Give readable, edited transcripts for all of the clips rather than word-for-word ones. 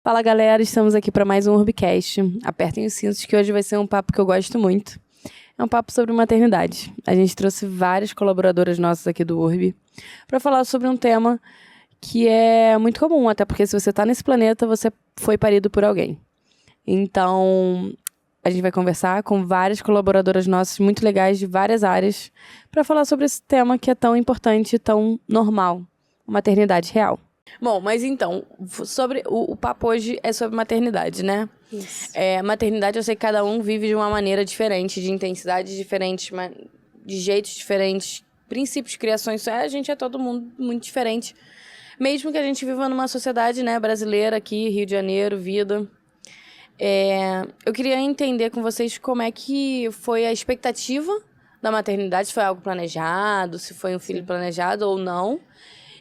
Fala galera, estamos aqui para mais um Urbicast. Apertem os cintos que hoje vai ser um papo que eu gosto muito. É um papo sobre maternidade. A gente trouxe várias colaboradoras nossas aqui do Urb para falar sobre um tema que é muito comum, até porque se você está nesse planeta, você foi parido por alguém. Então, a gente vai conversar com várias colaboradoras nossas muito legais de várias áreas para falar sobre esse tema que é tão importante e tão normal, a maternidade real. Bom, mas então, sobre o papo hoje é sobre maternidade, né? Isso. Maternidade, eu sei que cada um vive de uma maneira diferente, de intensidades diferentes, de jeitos diferentes, princípios, criações, a gente é todo mundo muito diferente. Mesmo que a gente viva numa sociedade, né, brasileira aqui, Rio de Janeiro, vida. Eu queria entender com vocês como é que foi a expectativa da maternidade, se foi algo planejado, se foi um filho planejado ou não.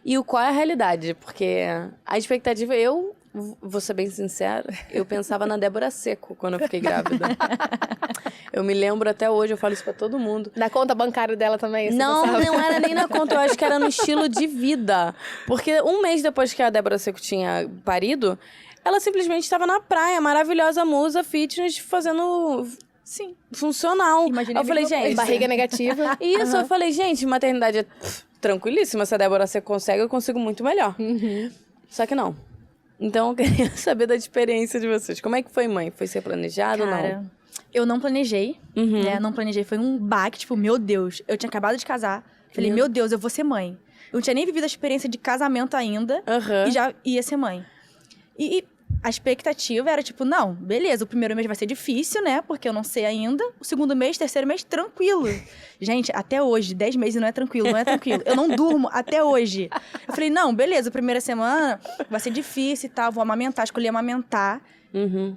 E qual é a realidade? Porque a expectativa, eu vou ser bem sincera, eu pensava na Débora Seco quando eu fiquei grávida. Eu me lembro até hoje, eu falo isso pra todo mundo. Na conta bancária dela também? Não era nem na conta, eu acho que era no estilo de vida. Porque um mês depois que a Débora Seco tinha parido, ela simplesmente estava na praia, maravilhosa musa, fitness, fazendo... Sim. Funcional. Imagina eu falei, gente... Barriga negativa. Isso, eu falei, gente, maternidade é tranquilíssima. Se a Débora Seco consegue, eu consigo muito melhor. Uhum. Só que não. Então, eu queria saber da experiência de vocês. Como é que foi, mãe? Foi ser planejado ou não? Eu não planejei, né? Não planejei. Foi um baque, tipo, meu Deus. Eu tinha acabado de casar. Falei, meu Deus, eu vou ser mãe. Eu não tinha nem vivido a experiência de casamento ainda. E já ia ser mãe. E a expectativa era, tipo, não, beleza, o primeiro mês vai ser difícil, né? Porque eu não sei ainda. O segundo mês, terceiro mês, tranquilo. Gente, até hoje, 10 meses não é tranquilo. Eu não durmo até hoje. Eu falei, não, beleza, a primeira semana vai ser difícil e tal, vou amamentar. Escolhi amamentar.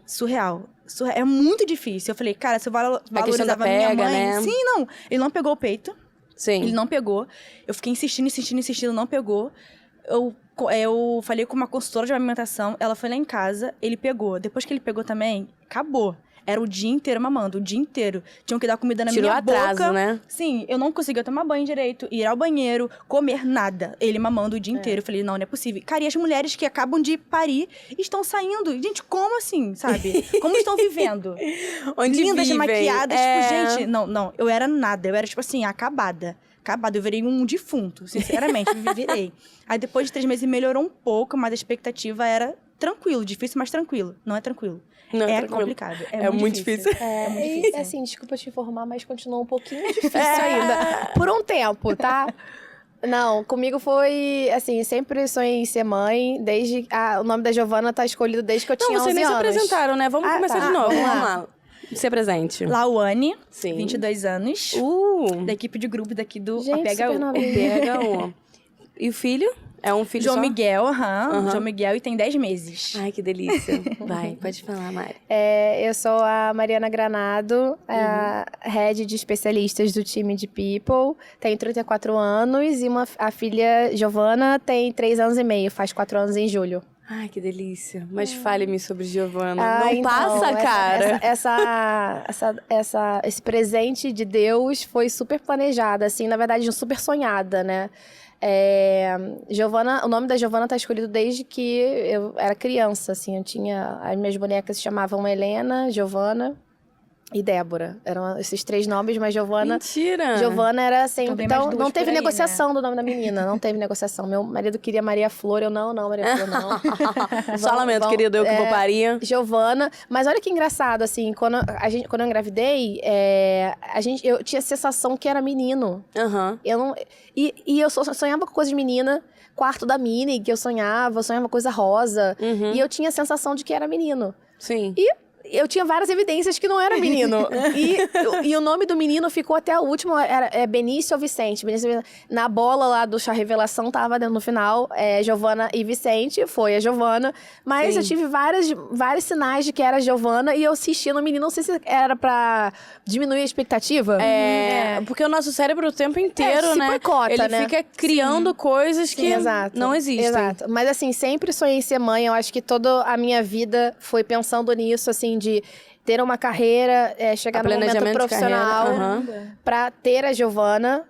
Surreal. É muito difícil. Eu falei, cara, se eu valorizava a minha mãe... Né? Sim, não. Ele não pegou o peito. Sim. Ele não pegou. Eu fiquei insistindo, não pegou. Eu falei com uma consultora de amamentação, ela foi lá em casa, ele pegou. Depois que ele pegou também, acabou. Era o dia inteiro mamando, o dia inteiro. Tinham que dar comida na minha boca. Tirou atraso, né? Sim, eu não conseguia tomar banho direito, ir ao banheiro, comer nada. Ele mamando o dia inteiro. Eu falei, não é possível. Cara, e as mulheres que acabam de parir estão saindo. Gente, como assim, sabe? Como estão vivendo? Onde lindas, vivem? maquiadas. Tipo, gente, não. Eu era nada. Eu era, tipo assim, acabada. Eu virei um defunto, sinceramente, me virei. Aí depois de 3 meses melhorou um pouco, mas a expectativa era tranquilo, difícil, mas tranquilo. Não é tranquilo. Não é tranquilo. Complicado. É muito difícil. É muito difícil. Assim, desculpa te informar, mas continua um pouquinho difícil ainda. Por um tempo, tá? Não, comigo foi, assim, sempre sonhei em ser mãe, desde... o nome da Giovana tá escolhido desde que eu tinha 11 anos. Não, vocês nem se apresentaram, né? Vamos começar de novo, vamos lá. Se presente. Lauane, sim. 22 anos. Da equipe de grupo daqui do PHU. E o filho? É um filho João só? Miguel, João Miguel, e tem 10 meses. Ai, que delícia. Vai, pode falar, Mari. Eu sou a Mariana Granado, a head de especialistas do time de People. Tenho 34 anos e a filha, Giovana, tem 3 anos e meio. Faz 4 anos em julho. Ai, que delícia. Mas fale-me sobre Giovana. Não então, passa, cara. Esse presente de Deus foi super planejado, assim, na verdade, super sonhada, né? Giovana, o nome da Giovana tá escolhido desde que eu era criança, assim. As minhas bonecas se chamavam Helena, Giovana e Débora. Eram esses 3 nomes, mas Giovana... Mentira! Giovana era sempre... Então, não teve aí, negociação, né? do nome da menina. Não teve negociação. Meu marido queria Maria Flor, eu não, Maria Flor não. Só lamento, querido, eu que vou parir. Giovana. Mas olha que engraçado, assim, quando eu engravidei, eu tinha a sensação que era menino. E eu sonhava com coisas de menina. Quarto da Minnie, que eu sonhava coisa rosa. E eu tinha a sensação de que era menino. Sim. E eu tinha várias evidências que não era menino. e o nome do menino ficou até o último, Benício ou Vicente. Na bola lá do Chá Revelação, tava no final, Giovana e Vicente, foi a Giovana. Mas eu tive vários sinais de que era a Giovana e eu assisti no menino, não sei se era pra diminuir a expectativa. Porque o nosso cérebro o tempo inteiro, se né? boicota, ele né? fica criando coisas que não existem. Exato. Mas assim, sempre sonhei em ser mãe. Eu acho que toda a minha vida foi pensando nisso, assim, de ter uma carreira, chegar no momento profissional pra ter a Giovana.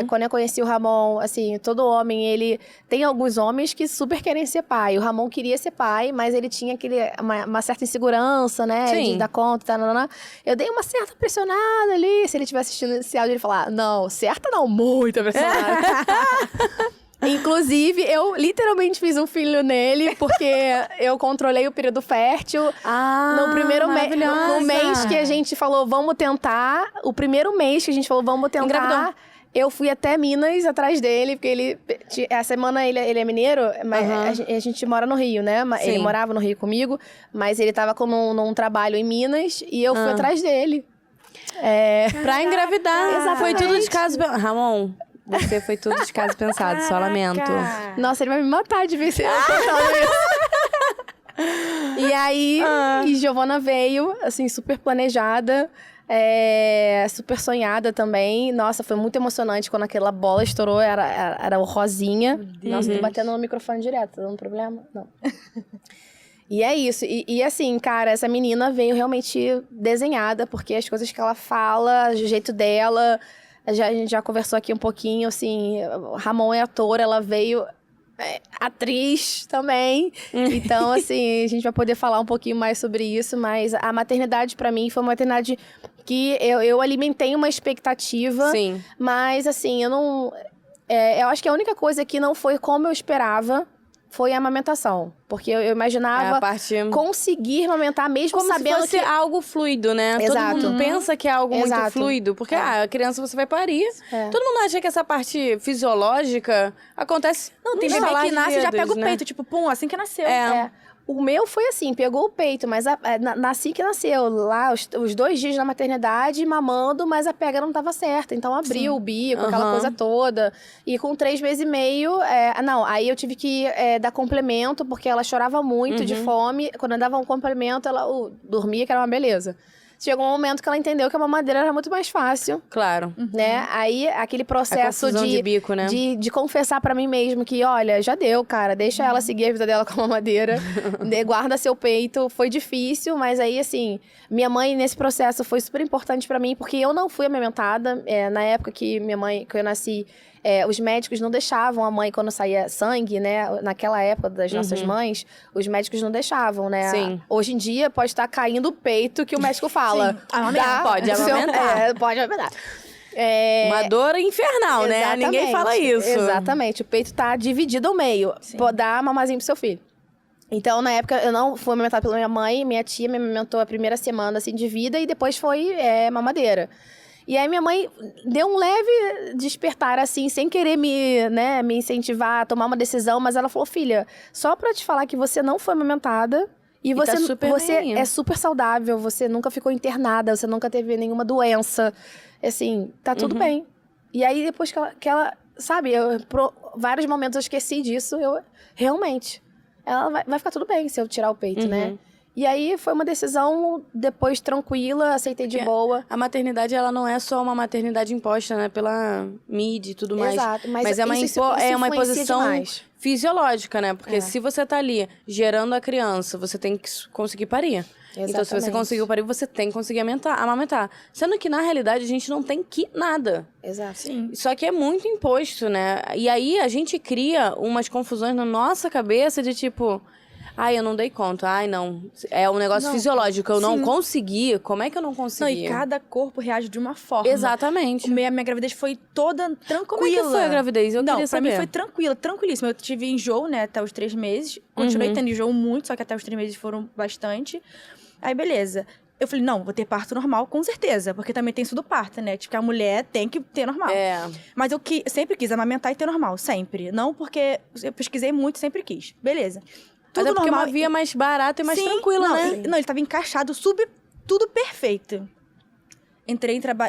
Quando eu conheci o Ramon, assim, todo homem, ele... Tem alguns homens que super querem ser pai. O Ramon queria ser pai, mas ele tinha uma certa insegurança, né? Sim. De dar conta, tá. Eu dei uma certa pressionada ali. Se ele estiver assistindo esse áudio, ele falar, não, certa não, muito pressionada. Inclusive, eu literalmente fiz um filho nele, porque eu controlei o período fértil. No primeiro mês, no mês que a gente falou, vamos tentar. O primeiro mês que a gente falou, vamos tentar. Engravidou. Eu fui até Minas atrás dele, porque ele... A semana ele é mineiro, mas a gente mora no Rio, né? Sim. Ele morava no Rio comigo, mas ele tava num trabalho em Minas e eu fui atrás dele. Pra engravidar. Exatamente. Foi tudo de caso... Ramon... Você foi tudo de caso pensado, só lamento. Nossa, ele vai me matar de ver se eu contando isso. E aí, e Giovana veio, assim, super planejada, super sonhada também. Nossa, foi muito emocionante quando aquela bola estourou, era o rosinha. Nossa, tô batendo no microfone direto, tá dando problema? Não. E é isso. E assim, cara, essa menina veio realmente desenhada, porque as coisas que ela fala, o jeito dela... A gente já conversou aqui um pouquinho, assim, Ramon é ator, ela veio atriz também. Então, assim, a gente vai poder falar um pouquinho mais sobre isso, mas a maternidade, pra mim, foi uma maternidade que eu alimentei uma expectativa. Sim. Mas, assim, eu não... eu acho que a única coisa que não foi como eu esperava foi a amamentação. Porque eu imaginava conseguir amamentar mesmo como sabendo se fosse algo fluido, né? Exato. Todo mundo pensa que é algo muito fluido. Porque a criança você vai parir. Todo mundo acha que essa parte fisiológica acontece... Não, tem bebê que nasce e já pega o peito. Tipo, pum, assim que nasceu. O meu foi assim, pegou o peito, mas nasci que nasceu. Lá, os 2 dias na maternidade, mamando, mas a pega não tava certa. Então, abriu o bico, aquela coisa toda. E com 3 meses e meio... aí eu tive que dar complemento, porque ela chorava muito de fome. Quando eu dava um complemento, ela dormia, que era uma beleza. Chegou um momento que ela entendeu que a mamadeira era muito mais fácil. Claro. Né? Aí, aquele processo de bico, né? de confessar pra mim mesmo que, olha, já deu, cara. Deixa ela seguir a vida dela com a mamadeira. Guarda seu peito. Foi difícil, mas aí, assim... Minha mãe, nesse processo, foi super importante pra mim. Porque eu não fui amamentada. Na época que eu nasci... os médicos não deixavam a mãe, quando saía sangue, né? Naquela época das nossas mães, os médicos não deixavam, né? Sim. Hoje em dia, pode estar caindo o peito que o médico fala. Pode amamentar. Pode amamentar. Uma dor infernal, né? Ninguém fala isso. Exatamente. O peito tá dividido ao meio. Pode dar mamazinho pro seu filho. Então, na época, eu não fui amamentada pela minha mãe. Minha tia me amamentou a primeira semana, assim, de vida. E depois foi mamadeira. E aí, minha mãe deu um leve despertar, assim, sem querer me incentivar a tomar uma decisão. Mas ela falou, filha, só pra te falar que você não foi amamentada... E você é super saudável, você nunca ficou internada, você nunca teve nenhuma doença. Assim, tá tudo bem. E aí, depois que ela sabe, vários momentos eu esqueci disso, realmente, ela vai ficar tudo bem se eu tirar o peito, né? E aí, foi uma decisão, depois, tranquila, aceitei de boa. A maternidade, ela não é só uma maternidade imposta, né? Pela mídia e tudo mais. Exato, mas é uma imposição fisiológica, né? Porque se você tá ali gerando a criança, você tem que conseguir parir. Exatamente. Então, se você conseguiu parir, você tem que conseguir amamentar. Sendo que, na realidade, a gente não tem que nada. Exato. Sim. Só que é muito imposto, né? E aí, a gente cria umas confusões na nossa cabeça de tipo... Ai, eu não dei conta. Ai, não. É um negócio fisiológico. Eu não consegui. Como é que eu não consegui? Não, e cada corpo reage de uma forma. Exatamente. Minha gravidez foi toda tranquila. Como é que foi a gravidez? Eu queria saber. Pra mim foi tranquila, tranquilíssima. Eu tive enjoo, né, até os 3 meses. Continuei tendo enjoo muito, só que até os 3 meses foram bastante. Aí, beleza. Eu falei, não, vou ter parto normal, com certeza. Porque também tem isso do parto, né? Tipo, que a mulher tem que ter normal. Mas eu sempre quis amamentar e ter normal, sempre. Não porque eu pesquisei muito, sempre quis. Beleza. Tudo normal. Porque é uma via mais barata e mais tranquila, né? Não, ele tava encaixado, tudo perfeito.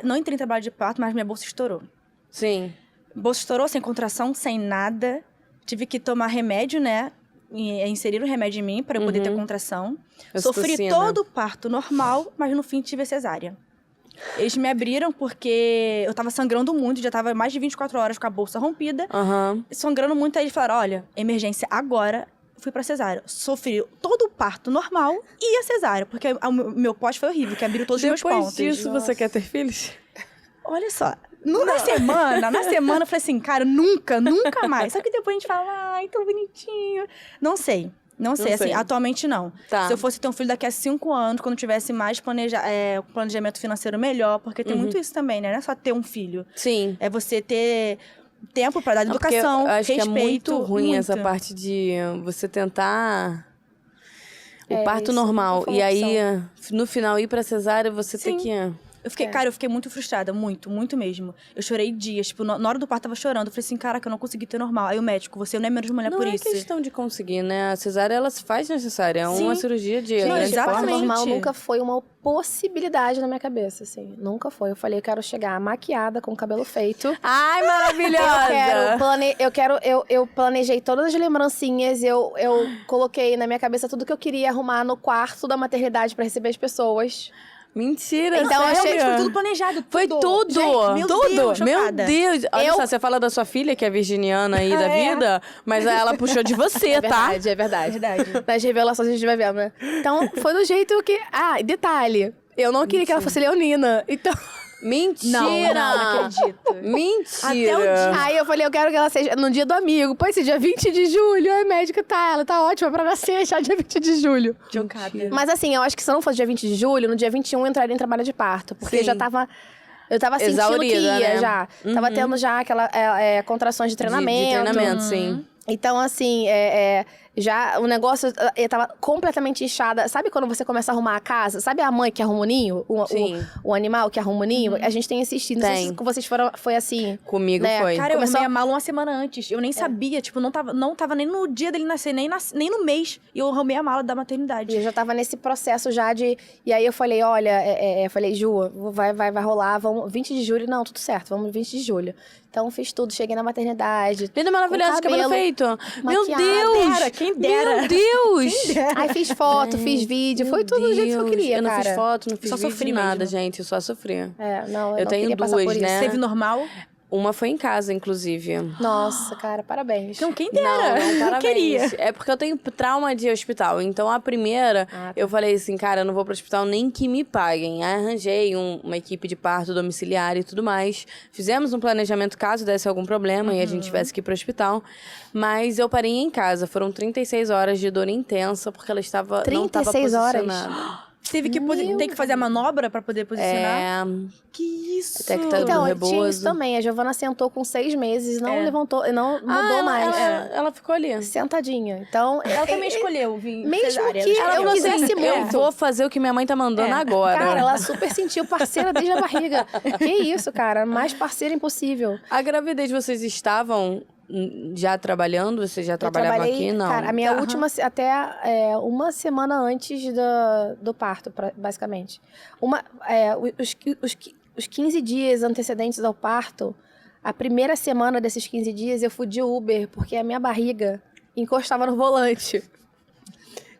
Não entrei em trabalho de parto, mas minha bolsa estourou. Sim. Bolsa estourou, sem contração, sem nada. Tive que tomar remédio, né? Inserir o remédio em mim para eu poder ter contração. Sofri todo o parto normal, mas no fim tive cesárea. Eles me abriram porque eu tava sangrando muito, já tava mais de 24 horas com a bolsa rompida. Sangrando muito, aí eles falaram, olha, emergência agora. fui pra cesárea. Sofri todo o parto normal e a cesárea, porque o meu pós foi horrível, que abriu todos os meus pontos. Depois disso, você quer ter filhos? Olha só, na semana eu falei assim, cara, nunca mais. Só que depois a gente fala, ai, tão bonitinho. Não sei, assim, atualmente não. Tá. Se eu fosse ter um filho daqui a 5 anos, quando tivesse mais planejamento financeiro melhor, porque tem muito isso também, né? Não é só ter um filho. Sim. É você ter tempo pra dar educação, eu acho respeito. que é muito ruim essa parte de você tentar o parto normal. E aí, no final, ir pra cesárea, você ter que... Cara, eu fiquei muito frustrada, muito mesmo. Eu chorei dias, tipo, na hora do parto eu tava chorando. Eu falei assim, caraca, eu não consegui ter normal. Aí o médico, você não é menos mulher por isso. Não é questão de conseguir, né? A cesárea, ela se faz necessária. É uma cirurgia de grande Parto forma. normal nunca foi uma possibilidade na minha cabeça, assim. Nunca foi. Eu falei, eu quero chegar maquiada, com o cabelo feito. Ai, maravilhosa! Eu planejei todas as lembrancinhas, eu coloquei na minha cabeça tudo que eu queria arrumar no quarto da maternidade pra receber as pessoas. Mentira, então, sério? Achei, foi tudo planejado. Foi tudo! Gente, meu Deus! Olha só, você fala da sua filha, que é virginiana aí da vida, mas ela puxou de você, tá? É verdade. Nas revelações a gente vai vendo, né? Então, foi do jeito que... Ah, detalhe. Eu não queria que ela fosse leonina, então... Mentira! Não acredito. Mentira! Até o dia. Aí eu falei, eu quero que ela seja no dia do amigo. Pô, esse dia 20 de julho, a médica ela tá ótima pra nascer já dia 20 de julho. Chocada. Mas assim, eu acho que se não fosse dia 20 de julho, no dia 21 eu entraria em trabalho de parto. Porque eu tava sentindo exaurida, que ia né? já. Tava tendo já aquela contrações de treinamento. De treinamento, sim. Então, assim, já o negócio, eu tava completamente inchada. Sabe quando você começa a arrumar a casa? Sabe a mãe que arruma o ninho? O animal que arruma o ninho? A gente tem assistido. Não sei se com vocês foi assim. Comigo foi. Cara, eu arrumei a mala uma semana antes. Eu nem sabia, tipo, não tava nem no dia dele nascer, nem no mês. E eu arrumei a mala da maternidade. E eu já tava nesse processo já de... E aí eu falei, olha, falei, Ju, vai rolar, vamos... 20 de julho, não, tudo certo, vamos 20 de julho. Então, fiz tudo, cheguei na maternidade. Linda, maravilhosa, cabelo feito. Meu maquiada. Deus! Quem dera. Meu Deus! Aí fiz foto, fiz vídeo, foi tudo do jeito que eu queria, Eu não cara. fiz foto, não fiz Só vídeo, sofri nada, mesmo. gente. Eu só sofri. Não, Eu não tenho queria passar duas, por isso. né? Teve normal? Uma foi em casa, inclusive. Nossa, cara, parabéns. Então, quem dera. Não, Eu parabéns. queria. É porque eu tenho trauma de hospital. Então, a primeira, eu falei assim, cara, eu não vou pro hospital nem que me paguem. Aí, arranjei uma equipe de parto domiciliar e tudo mais. Fizemos um planejamento caso desse algum problema e a gente tivesse que ir pro hospital. Mas eu parei em casa. Foram 36 horas de dor intensa, porque ela não estava 36 horas? posicionada. Teve que ter que fazer a manobra pra poder posicionar? Que isso! Até que tá Então, no rebozo. tinha isso também. A Giovana sentou com 6 meses, não levantou, não mudou mais. Ela ficou ali. Sentadinha. Então, Ela também escolheu vir mesmo cesárea. que Ela eu falou quisesse assim, muito. Eu vou fazer o que minha mãe tá mandando agora. Cara, ela super sentiu parceira desde a barriga. Que isso, cara? Mais parceira impossível. A gravidez, vocês estavam já trabalhando? Vocês já trabalhavam aqui? Não. Cara, a minha última, até uma semana antes do parto, basicamente. Os 15 dias antecedentes ao parto, a primeira semana desses 15 dias eu fui de Uber, porque a minha barriga encostava no volante.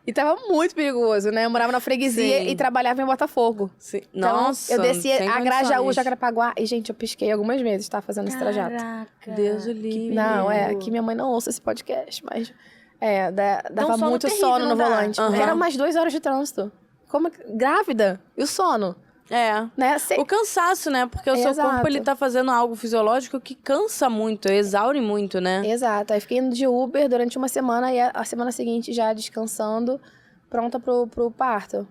E tava muito perigoso, né? Eu morava na freguesia e trabalhava em Botafogo. Sim. Então, Nossa, eu descia sem a Grajaú, condições. Jacarepaguá. E, gente, eu pisquei algumas vezes, tá? Fazendo esse trajeto. Caraca. Deus o livre. Não, que minha mãe não ouça esse podcast, mas... dava sono muito terrível, sono não no dá? volante. Porque eram mais 2 horas de trânsito. Grávida. E o sono, né? O cansaço, né? Porque o seu corpo, ele tá fazendo algo fisiológico que cansa muito, exaure muito, né? Exato. Aí fiquei indo de Uber durante uma semana e a semana seguinte já descansando, pronta pro parto.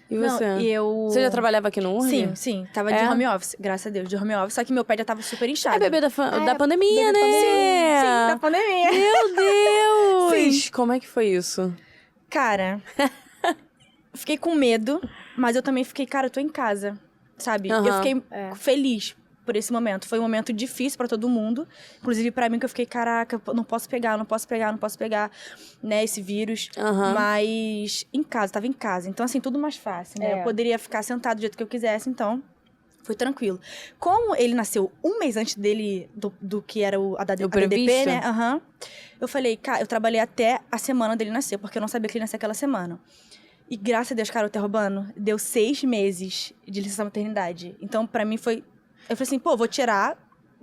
E você? Não, Você já trabalhava aqui no URG? Sim. Tava de home office, graças a Deus, de home office. Só que meu pé já tava super inchado. É bebê da pandemia, né? Sim, da pandemia. Meu Deus! Sim. Como é que foi isso? Cara, fiquei com medo, mas eu também fiquei, cara, eu tô em casa, sabe? Eu fiquei feliz por esse momento. Foi um momento difícil pra todo mundo. Inclusive pra mim, que eu fiquei, caraca, não posso pegar, né, esse vírus. Mas tava em casa. Então, assim, tudo mais fácil, né? Eu poderia ficar sentado do jeito que eu quisesse, então... Foi tranquilo. Como ele nasceu um mês antes dele, do que era a DDP, né? Eu falei, cara, eu trabalhei até a semana dele nascer, porque eu não sabia que ele ia nascer aquela semana. E graças a Deus, cara, eu tô roubando, deu 6 meses de licença maternidade. Então, pra mim, foi... Eu falei assim, vou tirar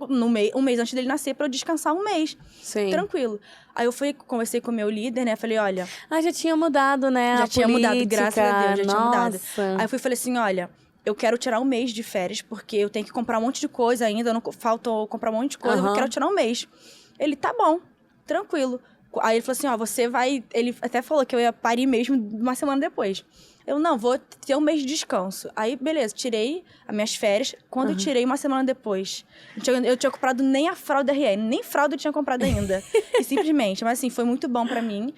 um mês antes dele nascer pra eu descansar um mês. Sim. Tranquilo. Aí eu conversei com o meu líder, né? Falei, olha... Já tinha mudado, né? Já a tinha política. mudado, graças a Deus, já tinha mudado. Nossa. Aí eu falei assim, olha... Eu quero tirar um mês de férias, porque eu tenho que comprar um monte de coisa ainda, falta comprar um monte de coisa, eu quero tirar um mês. Ele, tá bom, tranquilo. Aí ele falou assim, ó, você vai... Ele até falou que eu ia parir mesmo uma semana depois. Eu, não, vou ter um mês de descanso. Aí, beleza, tirei as minhas férias. Quando eu tirei, uma semana depois, eu tinha comprado nem a fralda RN, nem fralda eu tinha comprado ainda. E simplesmente, mas assim, foi muito bom pra mim,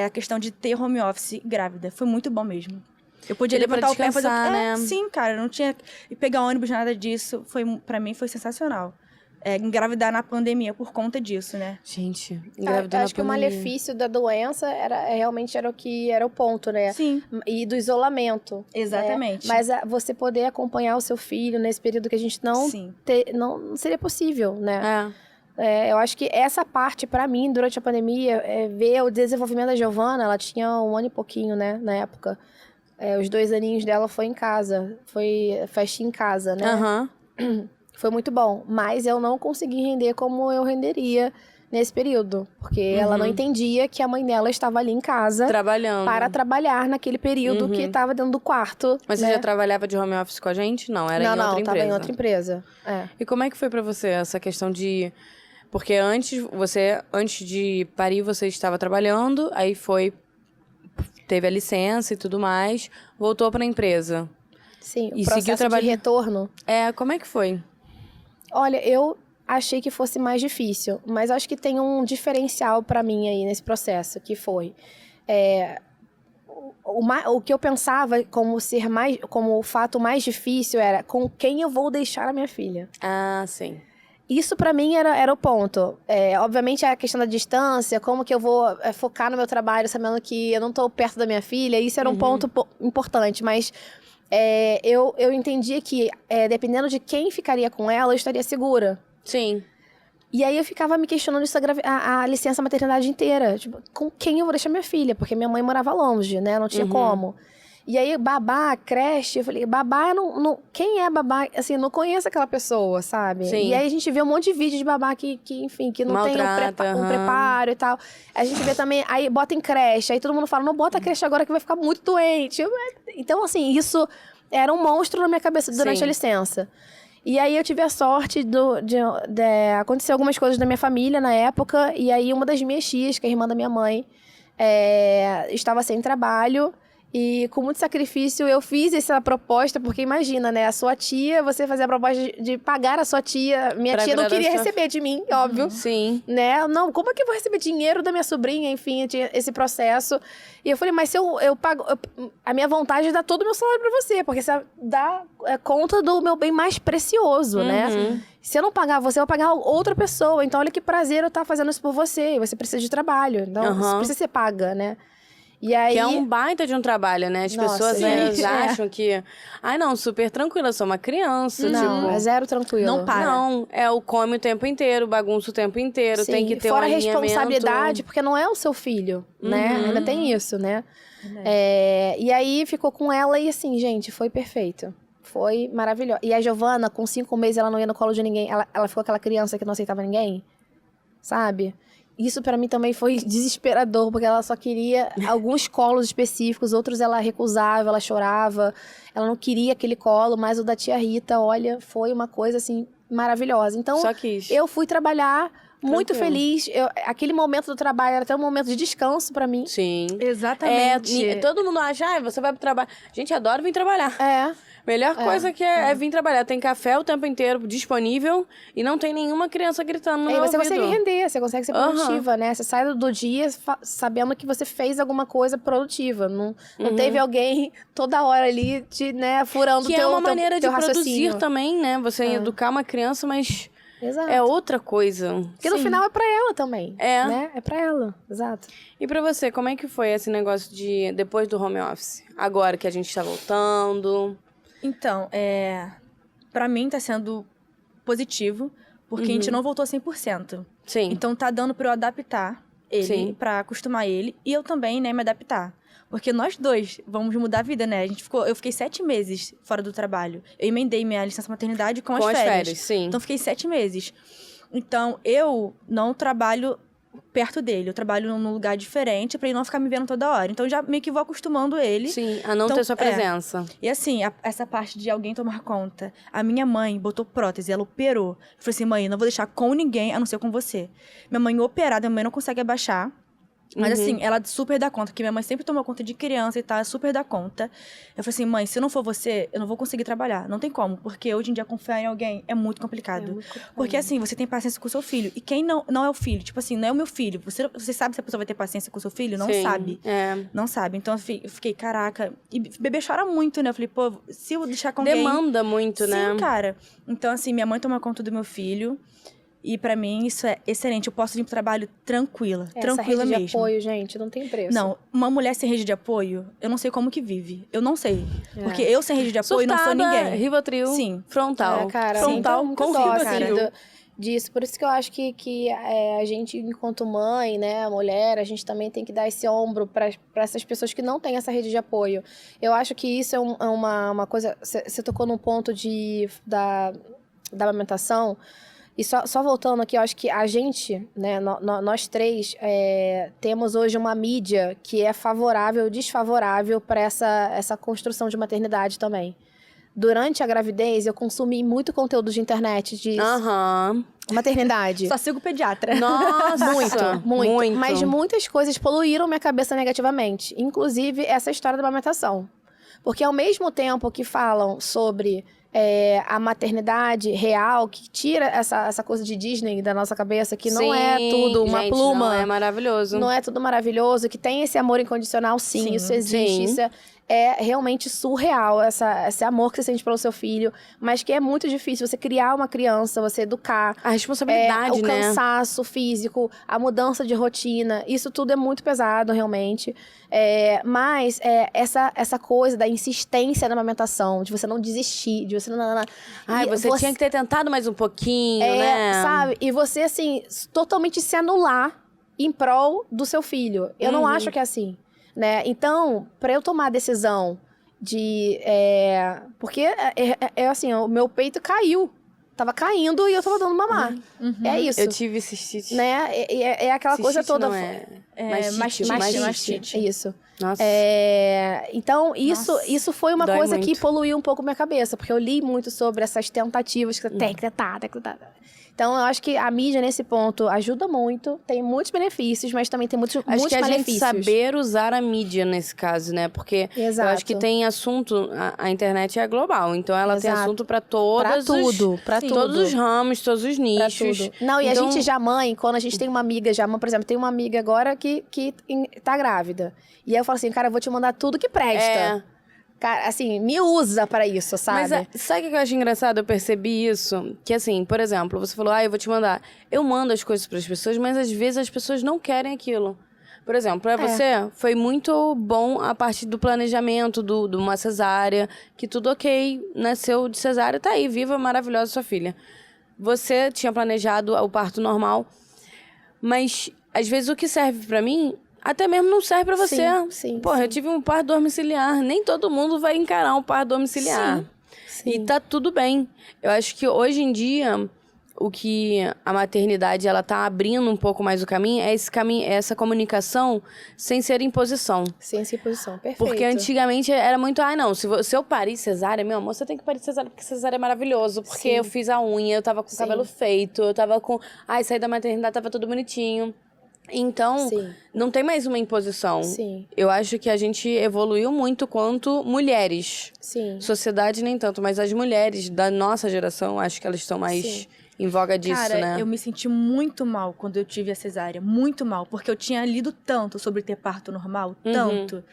a questão de ter home office grávida. Foi muito bom mesmo. Eu podia levantar o pé e fazer... né? Sim, cara, não tinha... E pegar ônibus, nada disso. Pra mim, foi sensacional. Engravidar na pandemia por conta disso, né? Gente, engravidar na acho que o pandemia. malefício da doença realmente era o ponto, né? Sim. E do isolamento. Exatamente. Mas você poder acompanhar o seu filho nesse período que a gente não seria possível, né? Eu acho que essa parte, pra mim, durante a pandemia, ver o desenvolvimento da Giovana, ela tinha 1 ano e pouquinho, né, na época. Os 2 aninhos dela foi em casa, foi festinha em casa, né? Foi muito bom, mas eu não consegui render como eu renderia nesse período, porque ela não entendia que a mãe dela estava ali em casa trabalhando para trabalhar naquele período que estava dentro do quarto. Mas né? você já trabalhava de home office com a gente? Não, era em outra empresa. Não, estava em outra empresa. E como é que foi pra você essa questão de... Porque antes de parir, você estava trabalhando, aí teve a licença e tudo mais, voltou pra empresa. Sim, E o processo seguiu trabalhando. de retorno. Como é que foi? Olha, eu achei que fosse mais difícil, mas acho que tem um diferencial pra mim aí nesse processo, que foi... O que eu pensava como o fato mais difícil era com quem eu vou deixar a minha filha. Ah, sim. Isso pra mim era o ponto. Obviamente a questão da distância, como que eu vou focar no meu trabalho sabendo que eu não tô perto da minha filha, isso era um ponto importante, mas eu entendia que dependendo de quem ficaria com ela, eu estaria segura. Sim. E aí eu ficava me questionando isso a licença maternidade inteira. Tipo, com quem eu vou deixar minha filha? Porque minha mãe morava longe, né? Não tinha como. E aí, babá, creche, eu falei, babá, quem é babá? Assim, não conheço aquela pessoa, sabe? Sim. E aí a gente vê um monte de vídeo de babá que enfim, que não maltrata, tem um preparo e tal. A gente vê também, aí bota em creche, aí todo mundo fala, não bota a creche agora que vai ficar muito doente. Então, assim, isso era um monstro na minha cabeça durante a licença. E aí eu tive a sorte de acontecer algumas coisas na minha família na época, e aí uma das minhas tias, que é a irmã da minha mãe, estava sem trabalho. E com muito sacrifício eu fiz essa proposta, porque imagina, né? A sua tia, você fazer a proposta de pagar a sua tia. Minha tia não queria receber de mim, óbvio. Sim. Né? Não, como é que eu vou receber dinheiro da minha sobrinha? Enfim, tinha esse processo. E eu falei, mas se eu pago... a minha vontade é dar todo o meu salário pra você, porque você dá conta do meu bem mais precioso, né? Se eu não pagar você, eu vou pagar outra pessoa. Então, olha que prazer eu estar fazendo isso por você. Você precisa de trabalho. Então, você precisa ser paga, né? E aí... Que é um baita de um trabalho, né? As pessoas acham que... Ai, não, super tranquila, eu sou uma criança, Não, é zero tranquilo. Não para. Não, o come o tempo inteiro, bagunça o tempo inteiro, tem que ter fora um alinhamento. Fora a responsabilidade, porque não é o seu filho, né? Ainda tem isso, né? E aí, ficou com ela e assim, gente, foi perfeito. Foi maravilhoso. E a Giovana, com 5 meses, ela não ia no colo de ninguém. Ela ficou aquela criança que não aceitava ninguém, sabe? Isso pra mim também foi desesperador, porque ela só queria alguns colos específicos, outros ela recusava, ela chorava, ela não queria aquele colo, mas o da tia Rita, olha, foi uma coisa assim maravilhosa. Então, só quis. Eu fui trabalhar muito feliz. Aquele momento do trabalho era até um momento de descanso pra mim. Sim. Exatamente. Todo mundo acha, você vai pro trabalho. Gente, adoro vir trabalhar. Melhor coisa que é vir trabalhar. Tem café o tempo inteiro disponível e não tem nenhuma criança gritando no meu você ouvido. consegue render, você consegue ser produtiva, né? Você sai do dia sabendo que você fez alguma coisa produtiva. Não teve alguém toda hora ali furando o teu raciocínio. Que é uma maneira de produzir também, né? Você educar uma criança, mas... Exato. É outra coisa. Porque no final é pra ela também. Né? É pra ela, exato. E pra você, como é que foi esse negócio de depois do home office? Agora que a gente tá voltando... Então, pra mim tá sendo positivo, porque a gente não voltou 100%. Sim. Então tá dando pra eu adaptar. ele, pra acostumar ele, e eu também, né, me adaptar. Porque nós dois vamos mudar a vida, né? Eu fiquei 7 meses fora do trabalho. Eu emendei minha licença maternidade com as férias. Sim. Então, fiquei 7 meses. Então, eu não trabalho perto dele. Eu trabalho num lugar diferente pra ele não ficar me vendo toda hora. Então, já meio que vou acostumando ele. Sim, a não ter sua presença. E assim, essa parte de alguém tomar conta. A minha mãe botou prótese, ela operou. Eu falei assim, mãe, não vou deixar com ninguém, a não ser com você. Minha mãe operada, minha mãe não consegue abaixar. Mas assim, ela super dá conta, porque minha mãe sempre tomou conta de criança e tal, ela super dá conta. Eu falei assim, mãe, se não for você, eu não vou conseguir trabalhar. Não tem como, porque hoje em dia confiar em alguém é muito complicado. Porque assim, você tem paciência com o seu filho. E quem não é o filho? Tipo assim, não é o meu filho. Você sabe se a pessoa vai ter paciência com o seu filho? Não sabe. Não sabe. Então eu fiquei, caraca. E bebê chora muito, né? Eu falei, pô, se eu deixar com alguém... Demanda muito, né? Sim, cara. Então assim, minha mãe toma conta do meu filho. E pra mim, isso é excelente. Eu posso ir pro trabalho tranquila. Tranquila mesmo. Rede de apoio, gente, não tem preço. Não, uma mulher sem rede de apoio, eu não sei como que vive. Eu não sei. Porque eu sem rede de apoio não sou ninguém. Rivotril. Sim. Frontal. Cara, frontal sim, com Rivotril. Disso. Por isso que eu acho que a gente, enquanto mãe, né, mulher, a gente também tem que dar esse ombro para essas pessoas que não têm essa rede de apoio. Eu acho que isso é uma coisa... Você tocou num ponto da amamentação. E só voltando aqui, eu acho que a gente, né, nós três, temos hoje uma mídia que é favorável ou desfavorável para essa construção de maternidade também. Durante a gravidez, eu consumi muito conteúdo de internet de maternidade. Só sigo pediatra. Nossa! Muito. Mas muitas coisas poluíram minha cabeça negativamente. Inclusive, essa história da amamentação. Porque ao mesmo tempo que falam sobre... a maternidade real, que tira essa coisa de Disney da nossa cabeça, que não é tudo uma pluma. Não é maravilhoso. Não é tudo maravilhoso, que tem esse amor incondicional, sim, isso existe. Isso é realmente surreal, esse amor que você sente pelo seu filho, mas que é muito difícil você criar uma criança, você educar. A responsabilidade, o cansaço físico, a mudança de rotina, isso tudo é muito pesado, realmente. Mas essa coisa da insistência na amamentação, de você não desistir, de você não... você tinha que ter tentado mais um pouquinho, né? Sabe? E você, assim, totalmente se anular em prol do seu filho. Eu não acho que é assim, né? Então, pra eu tomar a decisão de... porque, assim, o meu peito caiu. Tava caindo e eu tava dando mamar. É isso. Eu tive cistite. Né? É aquela cistite coisa toda... Não é... Mastite. Isso. Nossa. Então, isso foi uma coisa muito. que poluiu um pouco minha cabeça. Porque eu li muito sobre essas tentativas que tem que tentar. Então, eu acho que a mídia, nesse ponto, ajuda muito. Tem muitos benefícios, mas também tem muitos malefícios. Acho que a gente saber usar a mídia nesse caso, né? Porque eu acho que tem assunto... A internet é global. Então, ela tem assunto pra todos os ramos, todos os nichos. Não, e a gente já mãe, quando a gente tem uma amiga já... Por exemplo, tem uma amiga agora que tá grávida. E aí eu falo assim, cara, eu vou te mandar tudo que presta. Cara, assim, me usa pra isso, sabe? Mas sabe o que eu acho engraçado? Eu percebi isso. Que assim, por exemplo, você falou, eu vou te mandar. Eu mando as coisas pras pessoas, mas às vezes as pessoas não querem aquilo. Por exemplo, pra você, foi muito bom a parte do planejamento, de uma cesárea, que tudo ok, nasceu de cesárea, tá aí, viva, maravilhosa sua filha. Você tinha planejado o parto normal, mas às vezes o que serve pra mim... Até mesmo não serve pra você. Sim. Porra, eu tive um parto domiciliar. Nem todo mundo vai encarar um parto domiciliar. Sim. E tá tudo bem. Eu acho que hoje em dia, o que a maternidade ela tá abrindo um pouco mais o caminho, essa comunicação sem ser imposição. Sem ser imposição, perfeito. Porque antigamente era muito, não, se eu parir cesárea, meu amor, você tem que parir cesárea, porque cesárea é maravilhoso. Porque eu fiz a unha, eu tava com o cabelo feito, eu tava com... saí da maternidade, tava tudo bonitinho. Então, não tem mais uma imposição. Eu acho que a gente evoluiu muito quanto mulheres. Sociedade nem tanto, mas as mulheres da nossa geração, acho que elas estão mais em voga disso, Cara, né? eu me senti muito mal quando eu tive a cesárea. Muito mal, porque eu tinha lido tanto sobre ter parto normal, tanto...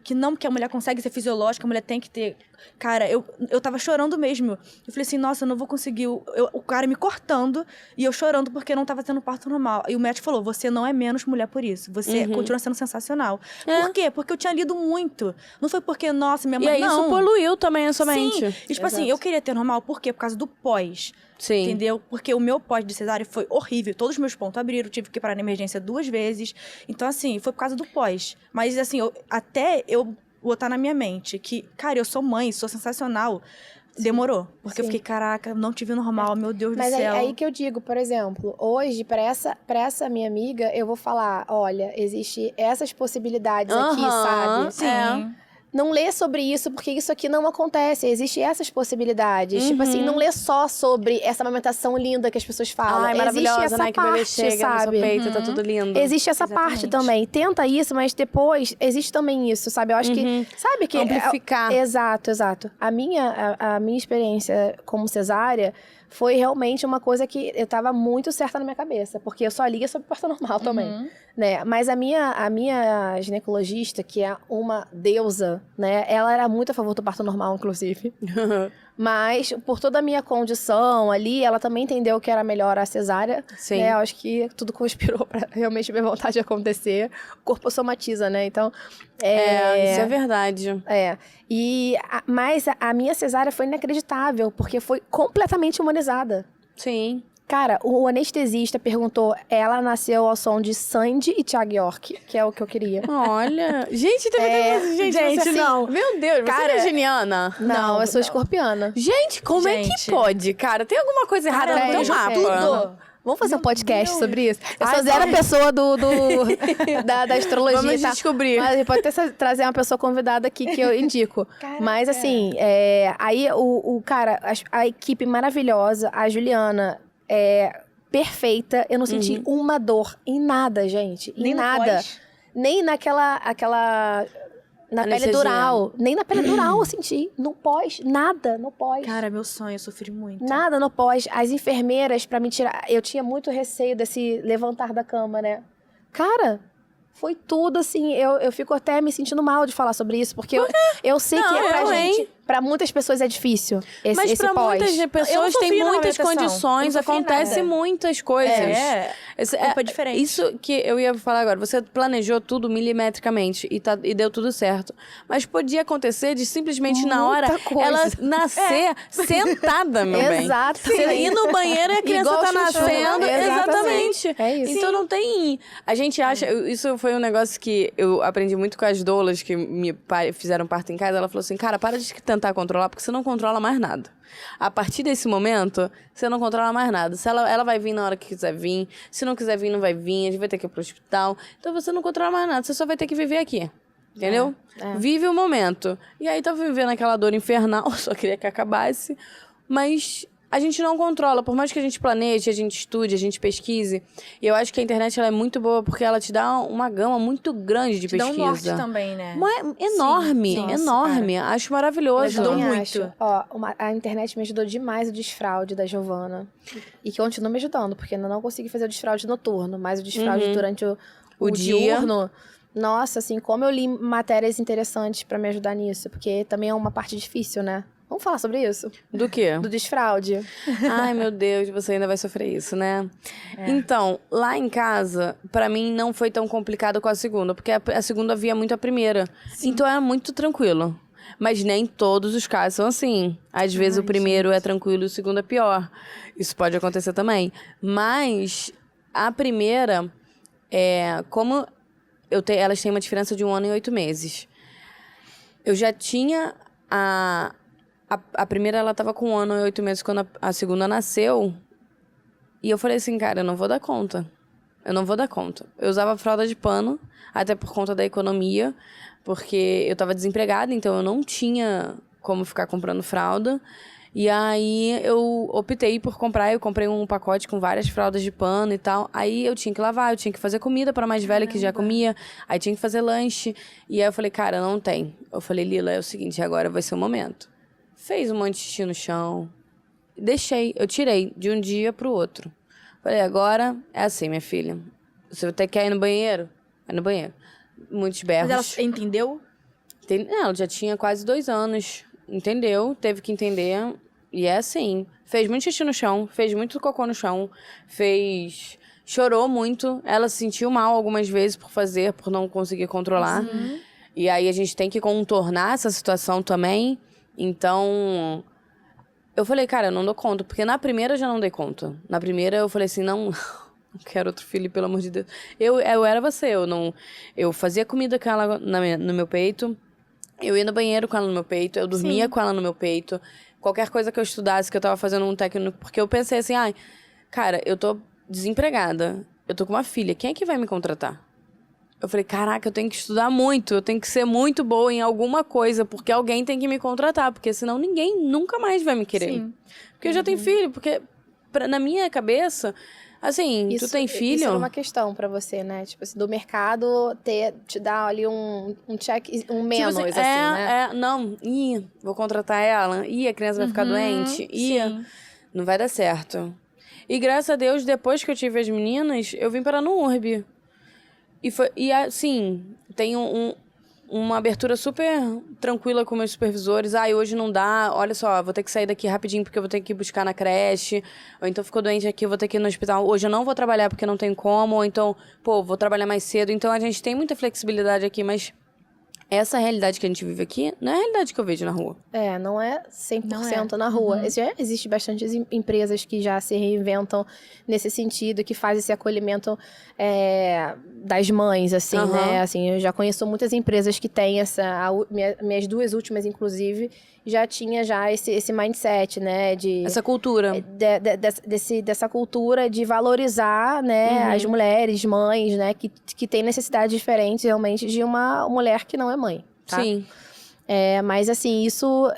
Que não, porque a mulher consegue ser fisiológica, a mulher tem que ter... Cara, eu tava chorando mesmo. Eu falei assim, nossa, eu não vou conseguir... O cara me cortando e eu chorando porque não tava tendo parto normal. E o médico falou, você não é menos mulher por isso. Você continua sendo sensacional. Por quê? Porque eu tinha lido muito. Não foi porque, nossa, minha mãe... E aí isso poluiu também a sua mente. E tipo assim, eu queria ter normal, por quê? Por causa do pós. Sim. Entendeu? Porque o meu pós de cesárea foi horrível. Todos os meus pontos abriram, tive que parar na emergência 2 vezes. Então, assim, foi por causa do pós. Mas, assim, até eu botar na minha mente que, cara, eu sou mãe, sou sensacional. Demorou. Porque eu fiquei, caraca, não tive normal, meu Deus do céu. Mas aí que eu digo, por exemplo, hoje, pra essa minha amiga, eu vou falar, olha, existe essas possibilidades aqui, sabe? Sim. Não lê sobre isso, porque isso aqui não acontece. Existem essas possibilidades. Tipo assim, não lê só sobre essa amamentação linda que as pessoas falam. Ai, maravilhosa, existe essa né? Que o bebê parte, chega sabe? no seu peito, tá tudo lindo. Existe essa parte também. Tenta isso, mas depois existe também isso, sabe? Eu acho que... Sabe que... Amplificar. Exato. A minha experiência como cesárea foi realmente uma coisa que eu tava muito certa na minha cabeça. Porque eu só lia sobre parto normal também, né? Mas a minha ginecologista, que é uma deusa, né? Ela era muito a favor do parto normal, inclusive. Mas, por toda a minha condição ali, ela também entendeu que era melhor a cesárea. Sim. Né? Eu acho que tudo conspirou pra realmente minha vontade de acontecer. O corpo somatiza, né? Então... isso é verdade. Mas a minha cesárea foi inacreditável, porque foi completamente humanizada. Sim. Cara, o anestesista perguntou, ela nasceu ao som de Sandy e Thiago York, que é o que eu queria. Olha. Gente, gente, você, não. assim, Meu Deus, cara, você é geniana? Não, eu sou escorpiana. Gente, como é que pode, cara? Tem alguma coisa errada Cara, no teu eu mapa? tudo. Vamos fazer um podcast sobre isso? Eu sou zero pessoa da astrologia. Vamos tá? descobrir. Mas a gente pode até trazer uma pessoa convidada aqui que eu indico. Caraca. Mas assim, aí o cara, a equipe maravilhosa, a Juliana, perfeita. Eu não senti uma dor em nada, gente. Em Nem no nada. pós? Nem naquela... Na pele Anestesia. dural. Nem na pele dural eu senti. No pós, nada no pós. Cara, meu sonho, eu sofri muito. Nada no pós. As enfermeiras, pra me tirar... Eu tinha muito receio desse levantar da cama, né? Cara, foi tudo assim... Eu fico até me sentindo mal de falar sobre isso, porque eu sei Não, que é pra eu, hein? gente... Pra muitas pessoas é difícil Mas esse pra pós. muitas Eu pessoas não tem sofri na muitas amamentação. condições, Eu não sofri acontece nada. muitas coisas. O corpo é diferente. Isso que eu ia falar agora. Você planejou tudo milimetricamente e deu tudo certo. Mas podia acontecer de simplesmente na hora Muita coisa. ela nascer sentada, meu bem. Exato. Você ir no banheiro e a criança Igual tá chuchu. nascendo. Exatamente. Exatamente. É isso. Então não tem... A gente acha... Isso foi um negócio que eu aprendi muito com as doulas que me fizeram parto em casa. Ela falou assim, cara, para de tentar controlar, porque você não controla mais nada. A partir desse momento, você não controla mais nada. Se ela vai vir na hora que quiser vir. Se não quiser vir, não vai vir. A gente vai ter que ir pro hospital. Então você não controla mais nada. Você só vai ter que viver aqui. Entendeu? Vive o momento. E aí tava vivendo aquela dor infernal. Só queria que acabasse. Mas a gente não controla. Por mais que a gente planeje, a gente estude, a gente pesquise. E eu acho que a internet ela é muito boa porque ela te dá uma gama muito grande de Te dá pesquisa. um norte também, né? Enorme, Sim. enorme. Acho maravilhoso. Ajudou Também muito. acho. Ó, a internet me ajudou demais o desfraude da Giovana. E que continua me ajudando, porque ainda não consegui fazer o desfraude noturno, mas o desfraude durante o dia. diurno. Nossa, assim, como eu li matérias interessantes pra me ajudar nisso, porque também é uma parte difícil, né? Vamos falar sobre isso? Do quê? Do desfraude. Ai, meu Deus, você ainda vai sofrer isso, né? Então, lá em casa, pra mim não foi tão complicado com a segunda, porque a segunda via muito a primeira. Então era muito tranquilo. Mas nem todos os casos são assim. Às vezes o primeiro é tranquilo e o segundo é pior. Isso pode acontecer também. Mas a primeira, como elas têm uma diferença de 1 ano e 8 meses. Eu já tinha a primeira, ela tava com 1 ano e 8 meses quando a segunda nasceu. E eu falei assim, cara, eu não vou dar conta. Eu não vou dar conta. Eu usava fralda de pano, até por conta da economia, porque eu tava desempregada, então eu não tinha como ficar comprando fralda. E aí eu optei por comprar, eu comprei um pacote com várias fraldas de pano e tal. Aí eu tinha que lavar, eu tinha que fazer comida pra mais velha que já comia. Aí tinha que fazer lanche. E aí eu falei, cara, não tem. Eu falei, Lila, é o seguinte, agora vai ser o momento. Fez um monte de xixi no chão. Deixei, eu tirei de um dia pro outro. Falei, agora é assim, minha filha. Você quer ir no banheiro? Vai no banheiro. Muitos berros. Mas ela entendeu? Não, ela já tinha quase 2 anos. Entendeu? Teve que entender. E é assim. Fez muito xixi no chão. Fez muito cocô no chão. Chorou muito. Ela se sentiu mal algumas vezes por não conseguir controlar. E aí a gente tem que contornar essa situação também. Então, eu falei, cara, eu não dou conta. Porque na primeira eu já não dei conta. Na primeira eu falei assim, não quero outro filho, pelo amor de Deus. Eu era você, eu fazia comida com ela no meu peito. Eu ia no banheiro com ela no meu peito. Eu dormia com ela no meu peito. Qualquer coisa que eu estudasse, que eu tava fazendo um técnico... Porque eu pensei assim, ai, cara, eu tô desempregada. Eu tô com uma filha. Quem é que vai me contratar? Eu falei, caraca, eu tenho que estudar muito. Eu tenho que ser muito boa em alguma coisa. Porque alguém tem que me contratar. Porque senão ninguém nunca mais vai me querer. Sim. Porque eu já tenho filho. Porque na minha cabeça... Assim, tu tem filho... Isso era uma questão pra você, né? Tipo assim, do mercado te dar ali um check, um menos, tipo assim, né? Não, vou contratar ela. A criança vai ficar doente. Não vai dar certo. E graças a Deus, depois que eu tive as meninas, eu vim parar no URB. E assim, tem uma abertura super tranquila com meus supervisores. Hoje não dá, olha só, vou ter que sair daqui rapidinho porque eu vou ter que ir buscar na creche. Ou então ficou doente aqui, eu vou ter que ir no hospital. Hoje eu não vou trabalhar porque não tem como. Ou então, vou trabalhar mais cedo. Então a gente tem muita flexibilidade aqui, mas essa realidade que a gente vive aqui não é a realidade que eu vejo na rua. Não é 100% na rua. Existe bastante empresas que já se reinventam nesse sentido, que fazem esse acolhimento das mães, assim, né? Assim, eu já conheço muitas empresas que têm minhas duas últimas, inclusive, já tinha esse mindset, né? Essa cultura. Dessa cultura de valorizar, né? As mulheres, mães, né? Que têm necessidades diferentes, realmente, de uma mulher que não é mãe, tá? Sim. Mas, assim, isso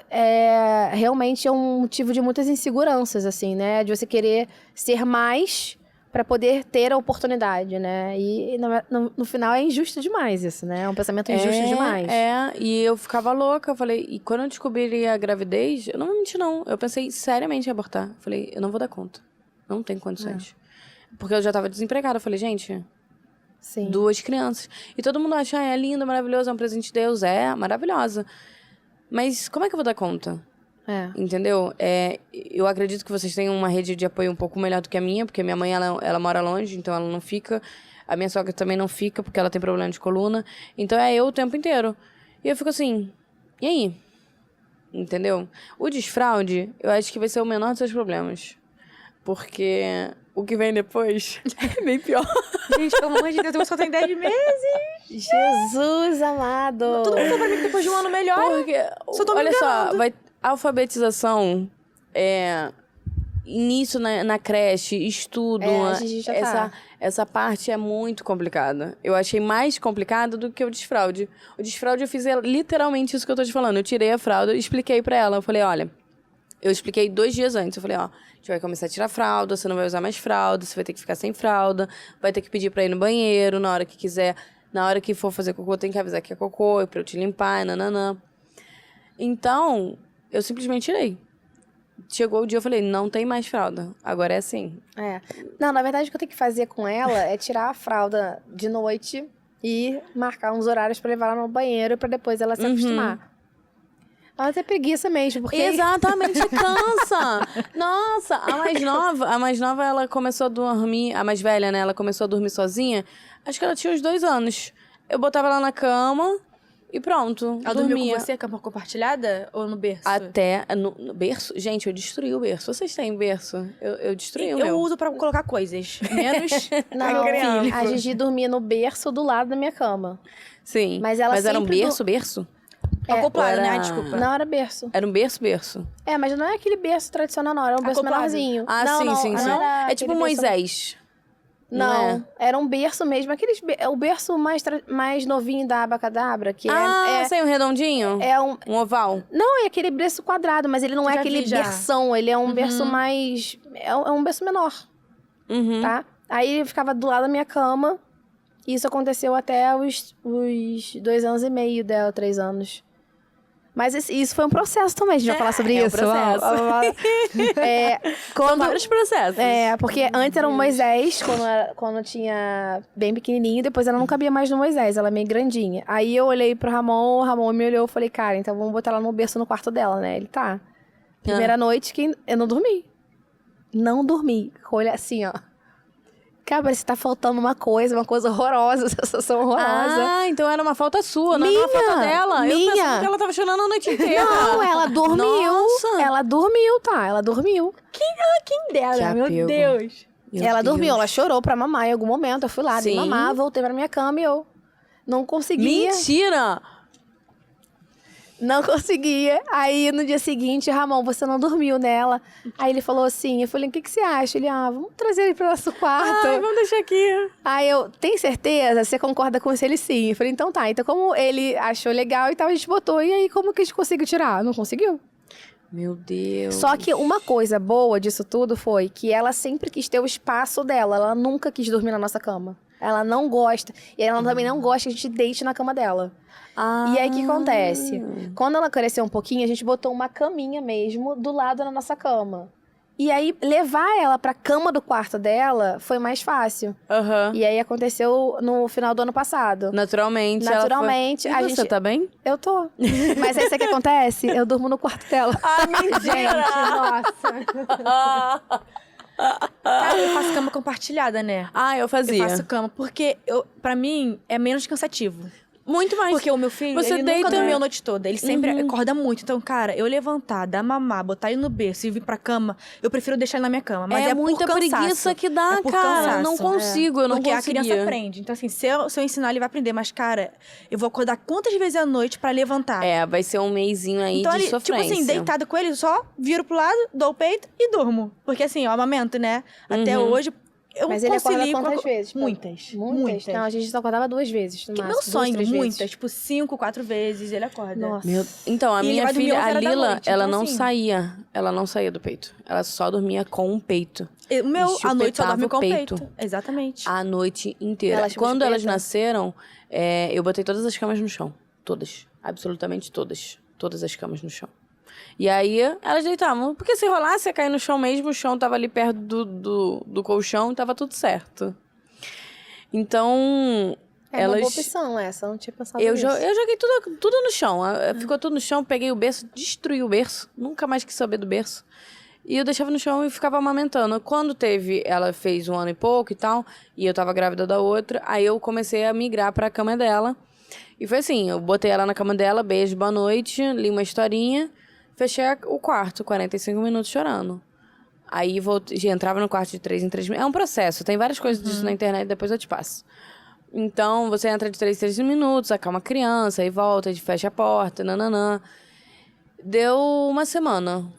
realmente é um motivo de muitas inseguranças, assim, né? De você querer ser mais para poder ter a oportunidade, né? E no final é injusto demais isso, né? É um pensamento injusto demais. E eu ficava louca. Eu falei, e quando eu descobri a gravidez, eu não me menti, não. Eu pensei seriamente em abortar. Eu falei, eu não vou dar conta. Não tem condições. Porque eu já tava desempregada. Eu falei, gente... Sim. 2 crianças. E todo mundo acha, é lindo, maravilhoso, é um presente de Deus. É, maravilhosa. Mas como é que eu vou dar conta? Entendeu? Eu acredito que vocês têm uma rede de apoio um pouco melhor do que a minha, porque minha mãe, ela mora longe, então ela não fica. A minha sogra também não fica, porque ela tem problema de coluna. Então é eu o tempo inteiro. E eu fico assim, e aí? Entendeu? O desfraude, eu acho que vai ser o menor dos seus problemas. Porque o que vem depois é bem pior. Gente, pelo amor de Deus, eu só tenho 10 meses. Jesus amado. Todo mundo falou pra mim que depois de um ano melhor. Porque, só tô me olha enganando. só, alfabetização, início na creche, estudo. A gente já essa parte é muito complicada. Eu achei mais complicada do que o desfraude. O desfraude eu fiz literalmente isso que eu tô te falando. Eu tirei a fralda e expliquei pra ela. Eu falei, olha... Eu expliquei 2 dias antes. Eu falei, a gente vai começar a tirar fralda, você não vai usar mais fralda, você vai ter que ficar sem fralda, vai ter que pedir pra ir no banheiro na hora que quiser. Na hora que for fazer cocô, tem que avisar que é cocô, pra eu te limpar, nananã. Então, eu simplesmente tirei. Chegou o dia, eu falei, não tem mais fralda. Agora é assim. Não, na verdade, o que eu tenho que fazer com ela é tirar a fralda de noite e marcar uns horários pra levar ela no banheiro pra depois ela se acostumar. Ela tem preguiça mesmo, porque... Exatamente, cansa! Nossa, a mais nova, ela começou a dormir... A mais velha, né? Ela começou a dormir sozinha. Acho que ela tinha uns 2 anos. Eu botava ela na cama e pronto, ela dormia com você, cama compartilhada? Ou no berço? Até... No berço? Gente, eu destruí o berço. Vocês têm berço? Eu destruí o meu. Eu uso pra colocar coisas. Menos Não, a Gigi dormia no berço do lado da minha cama. Sim. Mas era um berço? Acoplado, né? Desculpa. Não, era berço. Era um berço? Mas não é aquele berço tradicional, não. Era um berço menorzinho. Sim. É tipo Moisés. Não, era um berço mesmo. O berço mais novinho da Abacadabra, que sei, um redondinho? Um oval? Não, é aquele berço quadrado, mas ele não é aquele berção. Ele é um berço mais... É um berço menor, tá? Aí ele ficava do lado da minha cama. E isso aconteceu até os 2 anos e meio dela, 3 anos. Mas isso foi um processo também, a gente vai falar sobre isso. Processo. São vários processos. Porque antes era o Moisés, quando tinha bem pequenininho, depois ela não cabia mais no Moisés, ela é meio grandinha. Aí eu olhei pro Ramon, o Ramon me olhou e falei, cara, então vamos botar ela no berço no quarto dela, né? Ele tá. Primeira noite que eu não dormi. Não dormi. Olha assim, ó. cara, parece que tá faltando uma coisa horrorosa, sensação horrorosa. Ah, então era uma falta sua, não era uma falta dela. Eu pensava que ela tava chorando a noite inteira. Não, ela dormiu. Nossa. Ela dormiu, tá? Ela dormiu. Quem dera, meu Deus. Ela dormiu, ela chorou pra mamar em algum momento. Eu fui lá, dei mamar, voltei pra minha cama e eu não conseguia. Mentira! Não conseguia. Aí, no dia seguinte, Ramon, você não dormiu nela. Aí ele falou assim, eu falei, o que você acha? Ele, vamos trazer ele pro nosso quarto. Ai, vamos deixar aqui. Aí eu, tem certeza? Você concorda com isso? Ele, sim. Eu falei, então tá. Então, como ele achou legal e tal, a gente botou. E aí, como que a gente conseguiu tirar? Não conseguiu. Meu Deus. Só que uma coisa boa disso tudo foi que ela sempre quis ter o espaço dela. Ela nunca quis dormir na nossa cama. Ela não gosta. E ela também não gosta que a gente deite na cama dela. E aí, o que acontece? Quando ela cresceu um pouquinho, a gente botou uma caminha mesmo do lado da nossa cama. E aí, levar ela pra cama do quarto dela foi mais fácil. E aí, aconteceu no final do ano passado. Naturalmente. Naturalmente. Ela foi... E você tá bem? Eu tô. Mas aí, sabe o que acontece? Eu durmo no quarto dela. Ah, mentira! Gente, nossa. Cara, eu faço cama compartilhada, né? Ah, eu fazia. Eu faço cama, porque pra mim é menos cansativo. Muito mais. Porque o meu filho, Você ele nunca dormiu a noite toda. Ele sempre acorda muito. Então, cara, eu levantar, dar mamar, botar ele no berço e vir pra cama, eu prefiro deixar ele na minha cama. Mas é muita por cansaço. preguiça que dá, por cara. Cansaço. Eu não consigo, eu não Porque conseguia. a criança aprende. Então, assim, se eu ensinar, ele vai aprender. Mas, cara, eu vou acordar quantas vezes à noite pra levantar? Vai ser um mesinho aí então, de ele, sofrência. tipo assim, deitada com ele, eu só viro pro lado, dou o peito e durmo. Porque, assim, eu amamento, né? Até hoje... Mas ele acorda quantas vezes? Muitas. Não, a gente só acordava 2 vezes, no máximo. Meu sonho, 2, 3 muitas. vezes. Tipo, 5, 4 vezes ele acorda. Nossa. Então, a E ele minha vai dormir filha, 11 a horas da Lila, noite, ela então, não assim... saía. Ela não saía do peito. Ela só dormia com o peito. O meu, E à noite só chupetava dorme o com o peito. peito. Exatamente. A noite inteira. Ela chupa Quando chupeta? elas nasceram, eu botei todas as camas no chão. Todas. Absolutamente todas. Todas as camas no chão. E aí, elas deitavam. Porque se rolasse, ia cair no chão mesmo. O chão tava ali perto do colchão e tava tudo certo. Então, uma boa opção essa, eu não tinha pensado eu nisso. Eu joguei tudo no chão. Ficou tudo no chão, peguei o berço, destruí o berço. Nunca mais quis saber do berço. E eu deixava no chão e ficava amamentando. Quando ela fez 1 ano e pouco e tal, e eu tava grávida da outra, aí eu comecei a migrar pra cama dela. E foi assim, eu botei ela na cama dela, beijo, boa noite, li uma historinha, fechei o quarto, 45 minutos chorando. Aí já entrava no quarto de 3 em 3 minutos. É um processo, tem várias coisas disso na internet, depois eu te passo. Então, você entra de 3 em 3 minutos, acalma a criança, aí volta, fecha a porta, nananã. Deu uma semana.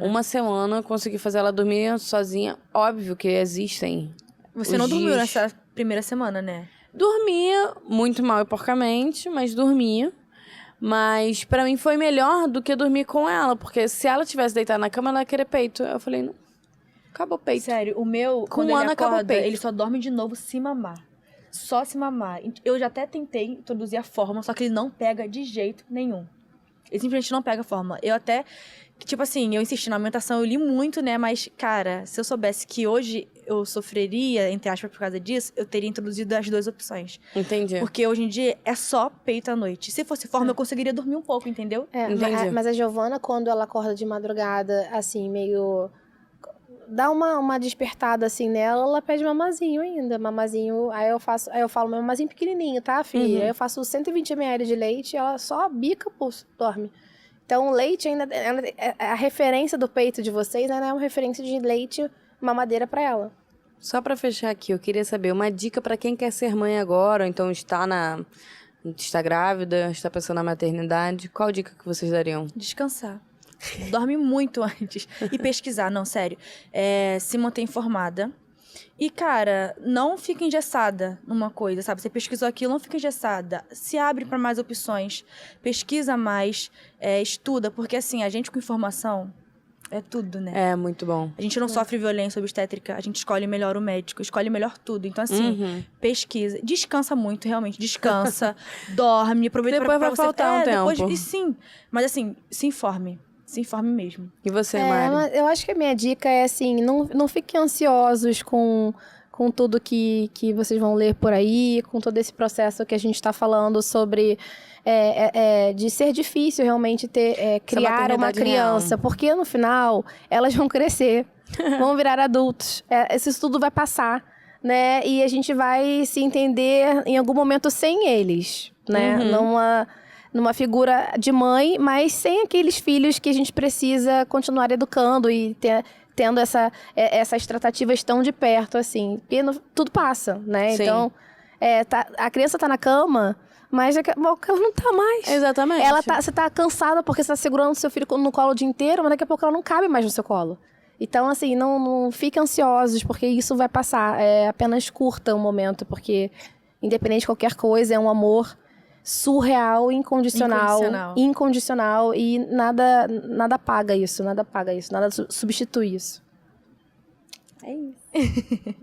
Uma semana, consegui fazer ela dormir sozinha. Óbvio que existem. Você não dormiu nessa primeira semana, né? Dormia, muito mal e porcamente, mas dormia. Mas pra mim foi melhor do que dormir com ela, porque se ela tivesse deitado na cama, ela ia querer peito. Eu falei, não, acabou o peito. Sério, o meu, Com quando um ano ele acabou o acorda, peito. ele só dorme de novo se mamar. Só se mamar. Eu já até tentei introduzir a fórmula, só que ele não pega de jeito nenhum. Ele simplesmente não pega a fórmula. Eu até, tipo assim, eu insisti na alimentação, eu li muito, né? Mas, cara, se eu soubesse que hoje eu sofreria, entre aspas, por causa disso, eu teria introduzido as 2 opções. Entendi. Porque hoje em dia é só peito à noite. Se fosse fórmula, eu conseguiria dormir um pouco, entendeu? Entendi. Mas a Giovana, quando ela acorda de madrugada, assim, meio... Dá uma despertada, assim, nela, ela pede mamazinho ainda. Mamazinho, aí eu falo, mamazinho pequenininho, tá, filha? Aí eu faço 120 ml de leite, ela só bica, pulso, dorme. Então, o leite ainda... A referência do peito de vocês, né, é uma referência de leite, mamadeira pra ela. Só pra fechar aqui, eu queria saber uma dica pra quem quer ser mãe agora, ou então está grávida, está pensando na maternidade. Qual dica que vocês dariam? Descansar. Dorme muito antes. E pesquisar, não, sério. Se manter informada. E, cara, não fica engessada numa coisa, sabe? Você pesquisou aquilo, não fica engessada. Se abre para mais opções. Pesquisa mais. Estuda. Porque, assim, a gente com informação é tudo, né? É, muito bom. A gente não sofre violência obstétrica. A gente escolhe melhor o médico. Escolhe melhor tudo. Então, assim, pesquisa. Descansa muito, realmente. Descansa. Dorme. Aproveita depois vai você... faltar um tempo. E sim. Mas, assim, se informe. Se informe mesmo. E você, Mari? Eu acho que a minha dica é assim, não fiquem ansiosos com tudo que vocês vão ler por aí, com todo esse processo que a gente está falando sobre de ser difícil realmente criar uma criança. Real. Porque no final, elas vão crescer, vão virar adultos. Isso tudo vai passar. né? E a gente vai se entender em algum momento sem eles, né? Numa figura de mãe, mas sem aqueles filhos que a gente precisa continuar educando e tendo essas tratativas tão de perto, assim. E tudo passa, né? Sim. Então, a criança tá na cama, mas ela não tá mais. Exatamente. Você tá cansada porque você tá segurando seu filho no colo o dia inteiro, mas daqui a pouco ela não cabe mais no seu colo. Então, assim, não fiquem ansiosos, porque isso vai passar. Apenas curta um momento, porque independente de qualquer coisa, é um amor surreal, incondicional e nada paga isso, nada substitui isso. É isso.